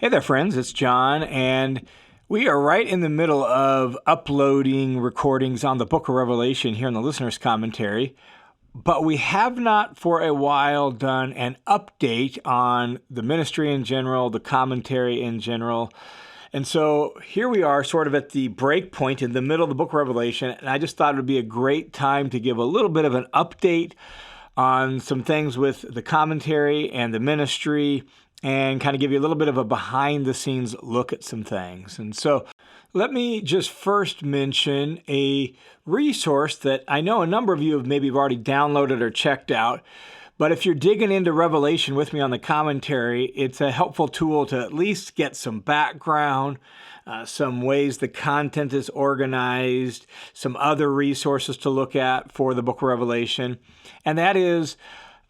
Hey there, friends. It's John, and we are right in the middle of uploading recordings on the book of Revelation here in the listener's commentary, but we have not for a while done an update on the ministry in general, the commentary in general. And so here we are sort of at the break point in the middle of the book of Revelation, and I just thought it would be a great time to give a little bit of an update on some things with the commentary and the ministry, and kind of give you a little bit of a behind-the-scenes look at some things. And so let me just first mention a resource that I know a number of you have maybe already downloaded or checked out. But if you're digging into Revelation with me on the commentary, it's a helpful tool to at least get some background, some ways the content is organized, some other resources to look at for the book of Revelation. And that is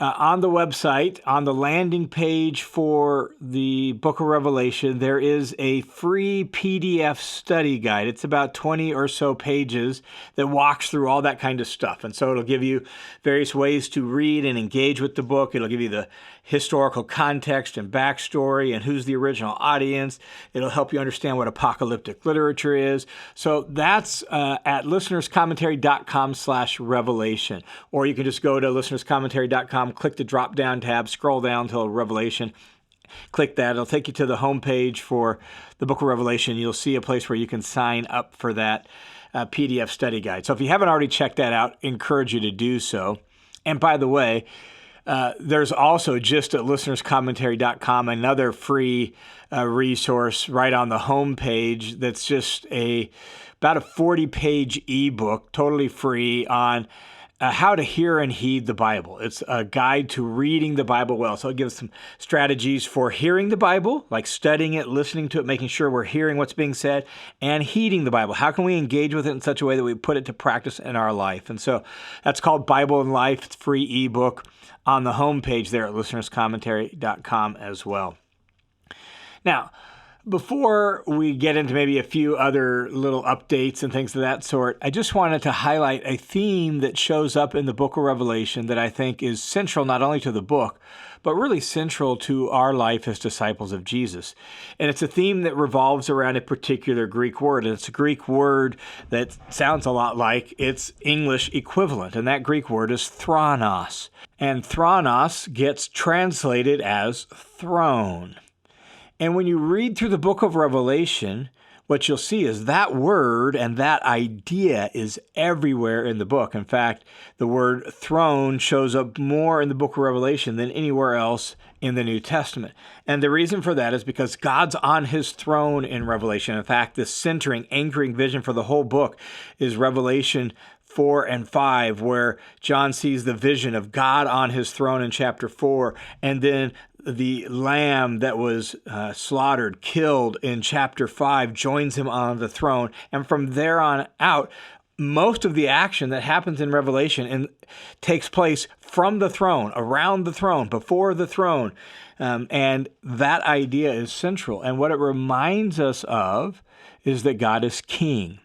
on the website, on the landing page for the book of Revelation, there is a free PDF study guide. It's about 20 or so pages that walks through all that kind of stuff. And so it'll give you various ways to read and engage with the book. It'll give you the historical context and backstory and who's the original audience. It'll help you understand what apocalyptic literature is. So that's at listenerscommentary.com/revelation. Or you can just go to listenerscommentary.com, click the drop-down tab, scroll down till Revelation. Click that. It'll take you to the homepage for the book of Revelation. You'll see a place where you can sign up for that PDF study guide. So if you haven't already checked that out, I encourage you to do so. And by the way, there's also just at listenerscommentary.com another free resource right on the homepage that's just about a 40-page ebook, totally free, on how to hear and heed the Bible. It's a guide to reading the Bible well. So it gives some strategies for hearing the Bible, like studying it, listening to it, making sure we're hearing what's being said, and heeding the Bible. How can we engage with it in such a way that we put it to practice in our life? And so that's called Bible and Life. It's a free ebook on the homepage there at listenerscommentary.com as well. Now, before we get into maybe a few other little updates and things of that sort, I just wanted to highlight a theme that shows up in the book of Revelation that I think is central not only to the book, but really central to our life as disciples of Jesus. And it's a theme that revolves around a particular Greek word. And it's a Greek word that sounds a lot like its English equivalent. And that Greek word is Thronos. And Thronos gets translated as throne. And when you read through the book of Revelation, what you'll see is that word and that idea is everywhere in the book. In fact, the word throne shows up more in the book of Revelation than anywhere else in the New Testament. And the reason for that is because God's on his throne in Revelation. In fact, the centering, anchoring vision for the whole book is Revelation 4 and 5, where John sees the vision of God on his throne in chapter 4, and then the lamb that was slaughtered, killed in chapter 5, joins him on the throne. And from there on out, most of the action that happens in Revelation takes place from the throne, around the throne, before the throne. And that idea is central. And what it reminds us of is that God is king.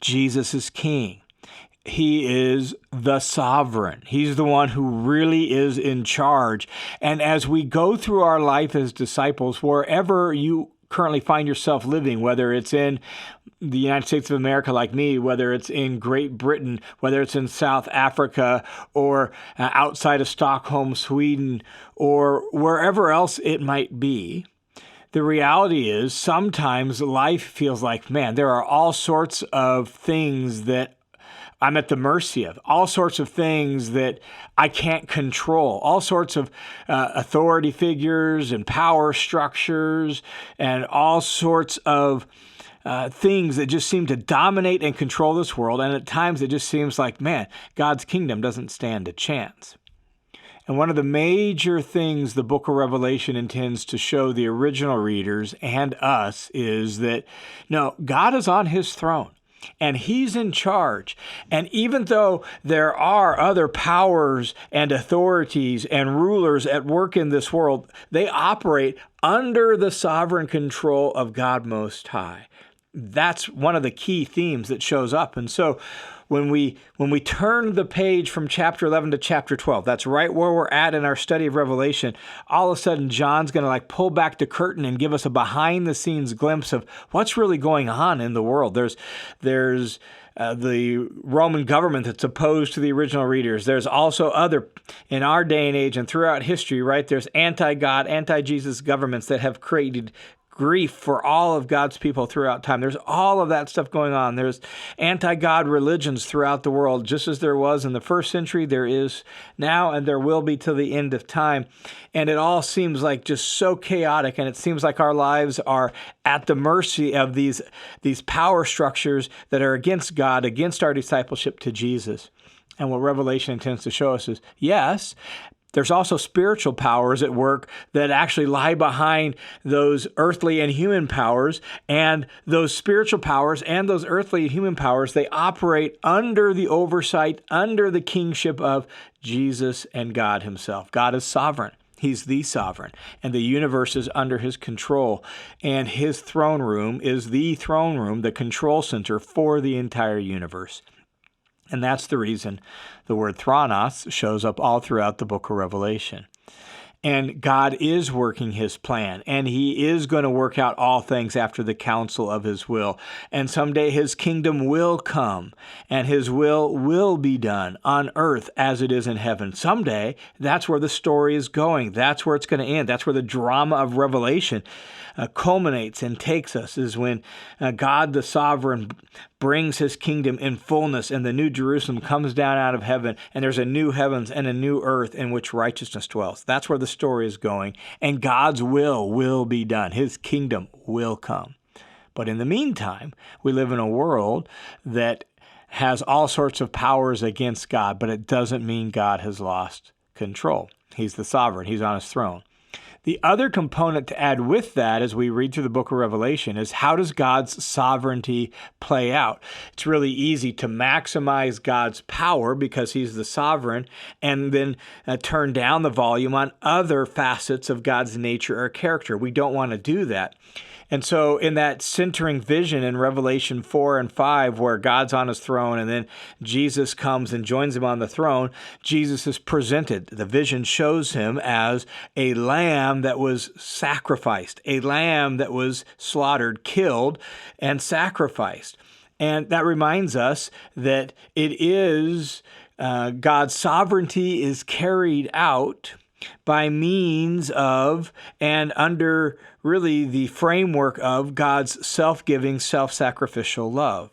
Jesus is king. He is the sovereign. He's the one who really is in charge. And as we go through our life as disciples, wherever you currently find yourself living, whether it's in the United States of America like me, whether it's in Great Britain, whether it's in South Africa, or outside of Stockholm, Sweden, or wherever else it might be, the reality is sometimes life feels like, man, there are all sorts of things that I'm at the mercy of, all sorts of things that I can't control, all sorts of authority figures and power structures and all sorts of things that just seem to dominate and control this world. And at times it just seems like, man, God's kingdom doesn't stand a chance. And one of the major things the book of Revelation intends to show the original readers and us is that, no, God is on his throne. And he's in charge. And even though there are other powers and authorities and rulers at work in this world, they operate under the sovereign control of God Most High. that's one of the key themes that shows up. And so when we turn the page from chapter 11 to chapter 12, that's right where we're at in our study of Revelation. All of a sudden, John's going to pull back the curtain and give us a behind the scenes glimpse of what's really going on in the world. There's the Roman government that's opposed to the original readers. There's also other, in our day and age and throughout history, right? There's anti-God, anti-Jesus governments that have created grief for all of God's people throughout time. There's all of that stuff going on. There's anti-God religions throughout the world, just as there was in the first century, there is now, and there will be till the end of time. And it all seems like just so chaotic, and it seems like our lives are at the mercy of these power structures that are against God, against our discipleship to Jesus. And what Revelation intends to show us is, yes, there's also spiritual powers at work that actually lie behind those earthly and human powers. And those spiritual powers and those earthly and human powers, they operate under the oversight, under the kingship of Jesus and God himself. God is sovereign. He's the sovereign, and the universe is under his control. And his throne room is the throne room, the control center for the entire universe. And that's the reason the word Thronos shows up all throughout the book of Revelation. And God is working his plan, and he is going to work out all things after the counsel of his will. And someday his kingdom will come, and his will be done on earth as it is in heaven. Someday, that's where the story is going. That's where it's going to end. That's where the drama of Revelation culminates and takes us, is when God the sovereign brings his kingdom in fullness, and the new Jerusalem comes down out of heaven, and there's a new heavens and a new earth in which righteousness dwells. That's where the story is going, and God's will be done. His kingdom will come. But in the meantime, we live in a world that has all sorts of powers against God, but it doesn't mean God has lost control. He's the sovereign. He's on his throne. The other component to add with that as we read through the book of Revelation is, how does God's sovereignty play out? It's really easy to maximize God's power because he's the sovereign, and then turn down the volume on other facets of God's nature or character. We don't want to do that. And so in that centering vision in Revelation 4 and 5, where God's on his throne and then Jesus comes and joins him on the throne, Jesus is presented. The vision shows him as a lamb that was sacrificed, a lamb that was slaughtered, killed, and sacrificed. And that reminds us that it is God's sovereignty is carried out by means of and under really the framework of God's self-giving, self-sacrificial love.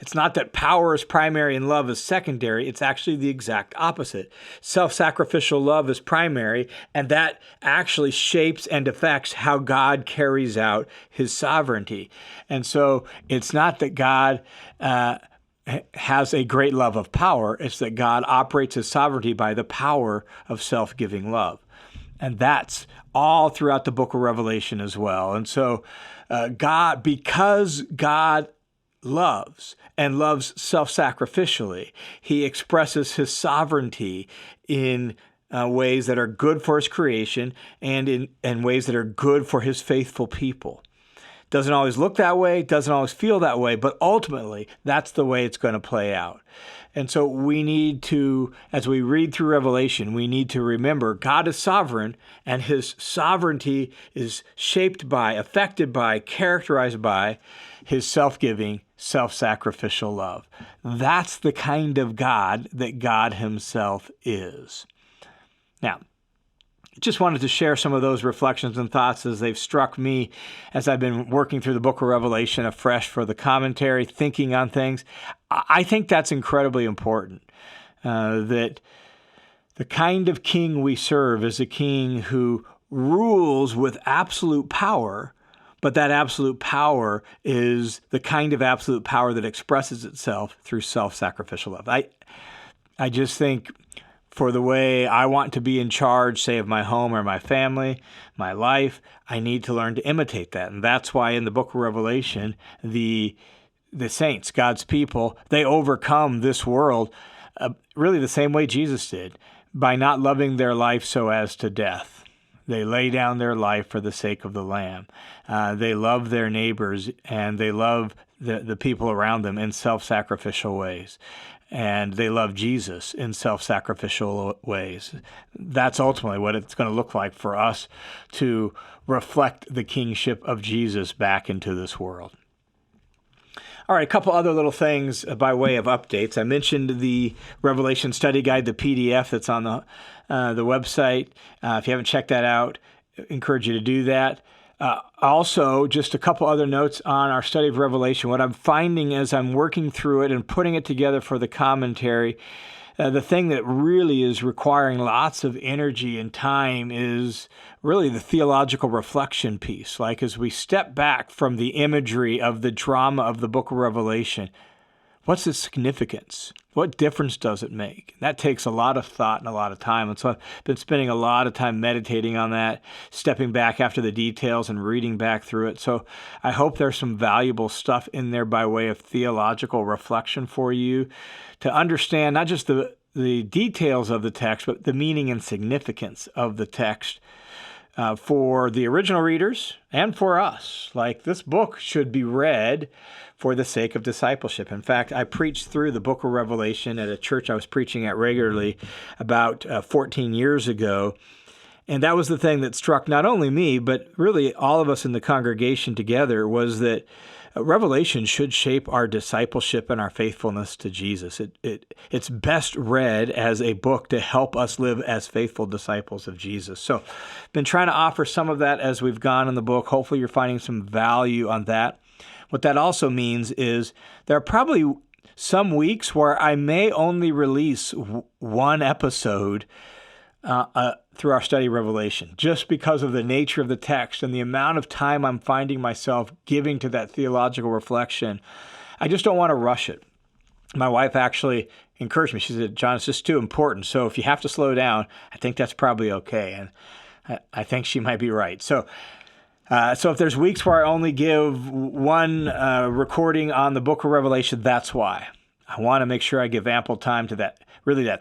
It's not that power is primary and love is secondary. It's actually the exact opposite. Self-sacrificial love is primary, and that actually shapes and affects how God carries out his sovereignty. And so it's not that God has a great love of power. It's that God operates his sovereignty by the power of self-giving love. And that's all throughout the book of Revelation as well. And so because God loves and loves self-sacrificially, he expresses his sovereignty in ways that are good for his creation and in ways that are good for his faithful people. Doesn't always look that way, doesn't always feel that way, but ultimately, that's the way it's going to play out. And so we need to, as we read through Revelation, we need to remember God is sovereign, and his sovereignty is shaped by, affected by, characterized by his self-giving, self-sacrificial love. That's the kind of God that God himself is. Now, just wanted to share some of those reflections and thoughts as they've struck me as I've been working through the book of Revelation afresh for the commentary, thinking on things. I think that's incredibly important, that the kind of king we serve is a king who rules with absolute power, but that absolute power is the kind of absolute power that expresses itself through self-sacrificial love. I just think, for the way I want to be in charge, say, of my home or my family, my life, I need to learn to imitate that. And that's why in the book of Revelation, the saints, God's people, they overcome this world really the same way Jesus did, by not loving their life so as to death. They lay down their life for the sake of the Lamb. They love their neighbors, and they love the people around them in self-sacrificial ways. And they love Jesus in self-sacrificial ways. That's ultimately what it's going to look like for us to reflect the kingship of Jesus back into this world. All right, a couple other little things by way of updates. I mentioned the Revelation Study Guide, the PDF that's on the website. If you haven't checked that out, I encourage you to do that. Also, just a couple other notes on our study of Revelation. What I'm finding as I'm working through it and putting it together for the commentary, the thing that really is requiring lots of energy and time is really the theological reflection piece. Like as we step back from the imagery of the drama of the book of Revelation, what's its significance? What difference does it make? That takes a lot of thought and a lot of time. And so I've been spending a lot of time meditating on that, stepping back after the details and reading back through it. So I hope there's some valuable stuff in there by way of theological reflection for you to understand not just the details of the text, but the meaning and significance of the text for the original readers and for us. Like this book should be read for the sake of discipleship. In fact, I preached through the book of Revelation at a church I was preaching at regularly about 14 years ago. And that was the thing that struck not only me, but really all of us in the congregation together, was that Revelation should shape our discipleship and our faithfulness to Jesus. It's best read as a book to help us live as faithful disciples of Jesus. So I've been trying to offer some of that as we've gone in the book. Hopefully you're finding some value on that. What that also means is there are probably some weeks where I may only release one episode through our study of Revelation, just because of the nature of the text and the amount of time I'm finding myself giving to that theological reflection. I just don't want to rush it. My wife actually encouraged me. She said, John, it's just too important. So if you have to slow down, I think that's probably okay. And I think she might be right. So if there's weeks where I only give one recording on the book of Revelation, that's why. I want to make sure I give ample time to that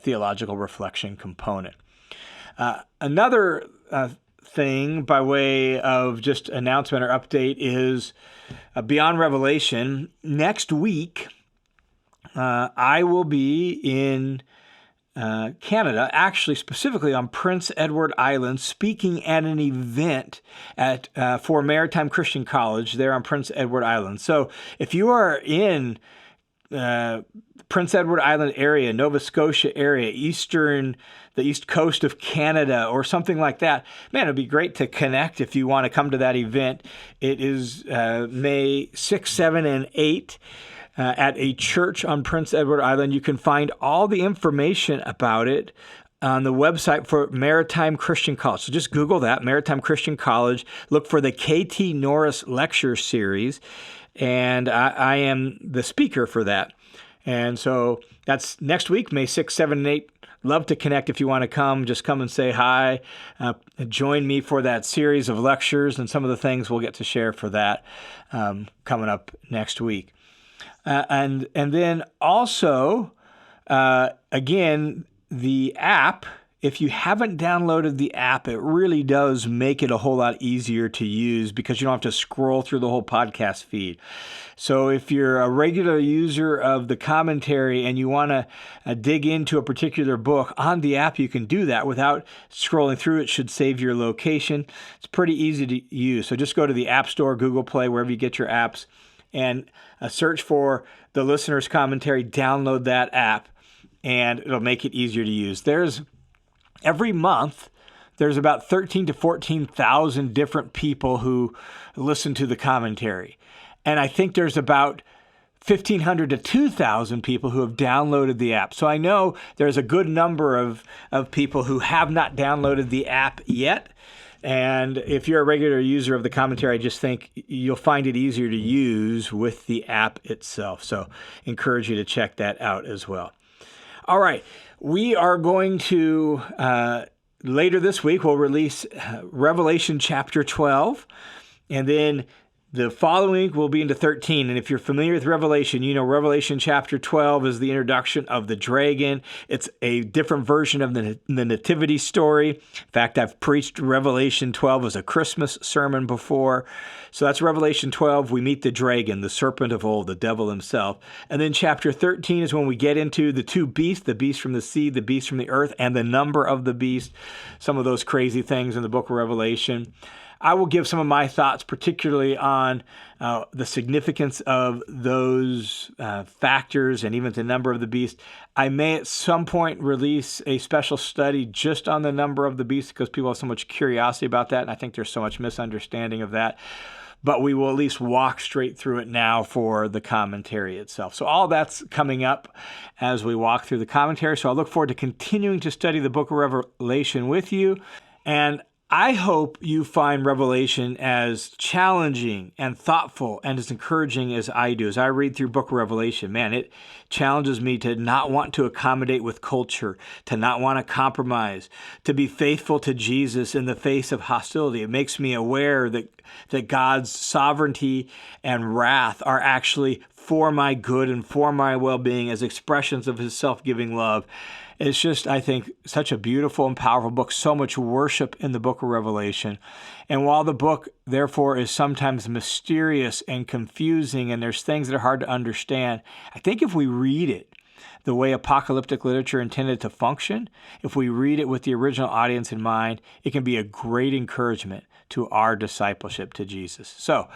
theological reflection component. Another thing by way of just announcement or update is beyond Revelation. Next week, I will be in Canada, actually specifically on Prince Edward Island, speaking at an event for Maritime Christian College there on Prince Edward Island. So if you are in Prince Edward Island area, Nova Scotia area, the east coast of Canada or something like that, man, it'd be great to connect if you want to come to that event. It is May 6, 7, and 8 at a church on Prince Edward Island. You can find all the information about it on the website for Maritime Christian College. So just Google that, Maritime Christian College. Look for the K.T. Norris Lecture Series, and I am the speaker for that. And so that's next week, May 6, 7, and 8. Love to connect if you want to come. Just come and say hi. Join me for that series of lectures and some of the things we'll get to share for that coming up next week. And then also, again, the app, if you haven't downloaded the app, it really does make it a whole lot easier to use because you don't have to scroll through the whole podcast feed. So if you're a regular user of the commentary and you want to dig into a particular book, on the app you can do that without scrolling through. It should save your location. It's pretty easy to use. So just go to the App Store, Google Play, wherever you get your apps, and search for the Listener's Commentary, download that app, and it'll make it easier to use. Every month, there's about 13 to 14,000 different people who listen to the commentary. And I think there's about 1,500 to 2,000 people who have downloaded the app. So I know there's a good number of people who have not downloaded the app yet. And if you're a regular user of the commentary, I just think you'll find it easier to use with the app itself. So encourage you to check that out as well. All right. We are going to, later this week, we'll release Revelation chapter 12. And then The following week we'll be into 13, and if you're familiar with Revelation, you know Revelation chapter 12 is the introduction of the dragon. It's a different version of the nativity story. In fact, I've preached Revelation 12 as a Christmas sermon before. So that's Revelation 12. We meet the dragon, the serpent of old, the devil himself. And then chapter 13 is when we get into the two beasts, the beast from the sea, the beast from the earth, and the number of the beast, some of those crazy things in the book of Revelation. I will give some of my thoughts, particularly on the significance of those factors and even the number of the beast. I may at some point release a special study just on the number of the beast because people have so much curiosity about that, and I think there's so much misunderstanding of that. But we will at least walk straight through it now for the commentary itself. So all that's coming up as we walk through the commentary. So I look forward to continuing to study the book of Revelation with you. And I hope you find Revelation as challenging and thoughtful and as encouraging as I do. As I read through book of Revelation, man, it challenges me to not want to accommodate with culture, to not want to compromise, to be faithful to Jesus in the face of hostility. It makes me aware that God's sovereignty and wrath are actually for my good and for my well-being as expressions of his self-giving love. It's just, I think, such a beautiful and powerful book, so much worship in the book of Revelation. And while the book, therefore, is sometimes mysterious and confusing, and there's things that are hard to understand, I think if we read it the way apocalyptic literature intended to function, if we read it with the original audience in mind, it can be a great encouragement to our discipleship to Jesus. So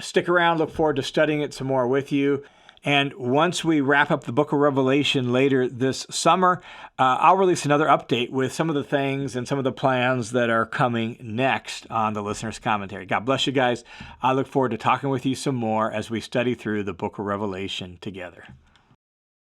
stick around, look forward to studying it some more with you. And once we wrap up the book of Revelation later this summer, I'll release another update with some of the things and some of the plans that are coming next on the Listener's Commentary. God bless you guys. I look forward to talking with you some more as we study through the book of Revelation together.